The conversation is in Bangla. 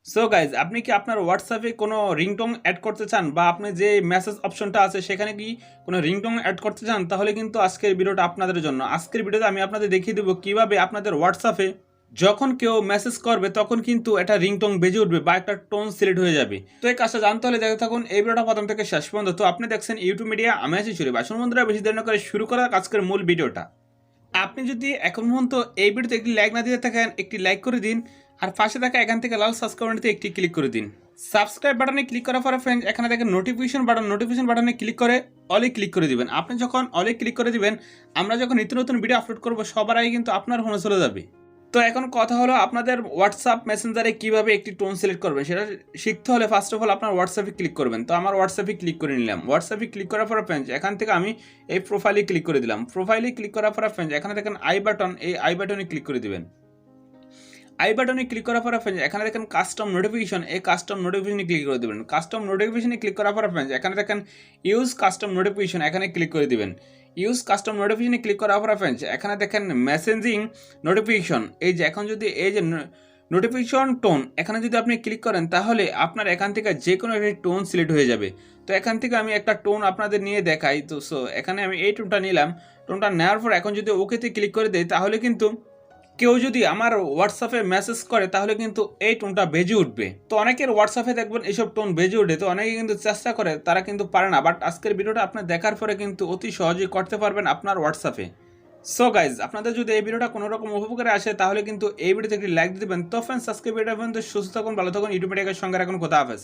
সো গাইজ, আপনি কি আপনার হোয়াটসঅ্যাপে কোনো রিংটোন অ্যাড করতে চান বা আপনি যে মেসেজ অপশনটা আছে সেখানে কি কোনো রিংটোন অ্যাড করতে চান, তাহলে কিন্তু আজকের ভিডিওটা আপনাদের জন্য। আজকের ভিডিওতে আমি আপনাদের দেখিয়ে দেবো কিভাবে আপনাদের হোয়াটসঅ্যাপে যখন কেউ মেসেজ করবে তখন কিন্তু একটা রিংটোন বেজে উঠবে বা একটা টোন সিলেক্ট হয়ে যাবে। তো এই কাজটা জানতে হলে দেখতে থাকুন এই ভিডিওটা প্রথম থেকে শেষ পর্যন্ত। তো আপনি দেখছেন ইউটিউব মিডিয়া, আমি আছি শরীফ। আসুন বন্ধুরা, বেশি দেরি না করে শুরু করা আজকের মূল ভিডিওটা। আপনি যদি এখন পর্যন্ত এই ভিডিওতে একটি লাইক না দিয়ে থাকেন, একটি লাইক করে দিন। আর পাশে থাকা এখান থেকে লাল সাবস্ক্রাইব বাটনটিতে একটি ক্লিক করে দিন। সাবস্ক্রাইব বাটনে ক্লিক করার পরে ফ্রেন্ড এখানে দেখেন নোটিফিকেশন বাটনে ক্লিক করে অলে ক্লিক করে দিবেন। আপনি যখন অলে ক্লিক করে দিবেন, আমরা যখন নিত্য নতুন ভিডিও আপলোড করব সবার আগে কিন্তু আপনার ফোনে চলে যাবে। তো এখন কথা হলো, আপনাদের হোয়াটসঅ্যাপ মেসেঞ্জারে কিভাবে একটি টোন সিলেক্ট করবেন সেটা শিখতে হলে ফার্স্ট অফ অল আপনার হোয়াটসঅ্যাপে ক্লিক করবেন। তো আমার হোয়াটসঅ্যাপে ক্লিক করে নিলাম। হোয়াটসঅ্যাপে ক্লিক করার পরে ফ্রেন্ডস এখান থেকে আমি এই প্রোফাইলে ক্লিক করে দিলাম। প্রোফাইলে ক্লিক করার পরে ফ্রেন্ডস এখানে দেখেন আই বাটন, এই আই বাটনে ক্লিক করে দিবেন। আই বাটনে ক্লিক করার পরে ফ্রেন্ডস এখানে দেখেন কাস্টম নোটিফিকেশন, এই কাস্টম নোটিফিকেশনে ক্লিক করে দিবেন। কাস্টম নোটিফিকেশনে ক্লিক করার পরে ফ্রেন্ডস এখানে দেখেন ইউজ কাস্টম নোটিফিকেশন, এখানে ক্লিক করে দিবেন। ইউজ কাস্টম নোটিফিকেশনে ক্লিক করার পরে ফ্রেন্ডস এখানে দেখেন মেসেঞ্জিং নোটিফিকেশন, এই যে এখন যদি এই যে নোটিফিকেশন টোন এখানে যদি আপনি ক্লিক করেন তাহলে আপনার এখান থেকে যে কোনো একটি টোন সিলেক্ট হয়ে যাবে। তো এখান থেকে আমি একটা টোন আপনাদের নিয়ে দেখাই। তো সো এখানে আমি এই টোনটা নিলাম। টোনটা নেওয়ার পর এখন যদি ওকেতে ক্লিক করে দেই তাহলে কিন্তু কেউ যদি আমার হোয়াটসঅ্যাপে মেসেজ করে তাহলে কিন্তু এই টোনটা বেজে উঠবে। তো অনেকের হোয়াটসঅ্যাপে দেখবেন এইসব টোন বেজে উঠে, তো অনেকে কিন্তু চেষ্টা করে, তারা কিন্তু পারে না। বাট আজকের ভিডিওটা আপনি দেখার পরে কিন্তু অতি সহজেই করতে পারবেন আপনার হোয়াটসঅ্যাপে। সো গাইজ, আপনাদের যদি এই ভিডিওটা কোনো রকম উপকারে আসে তাহলে কিন্তু এই ভিডিওতে একটি লাইক দিবেন। তো ফ্রেন্ডস, আজকে ভিডিও পর্যন্ত সুস্থ থাকুন, ভালো থাকুন, ইউটিউব মিডিয়ার সঙ্গে রাখুন। খোদা হাফেজ।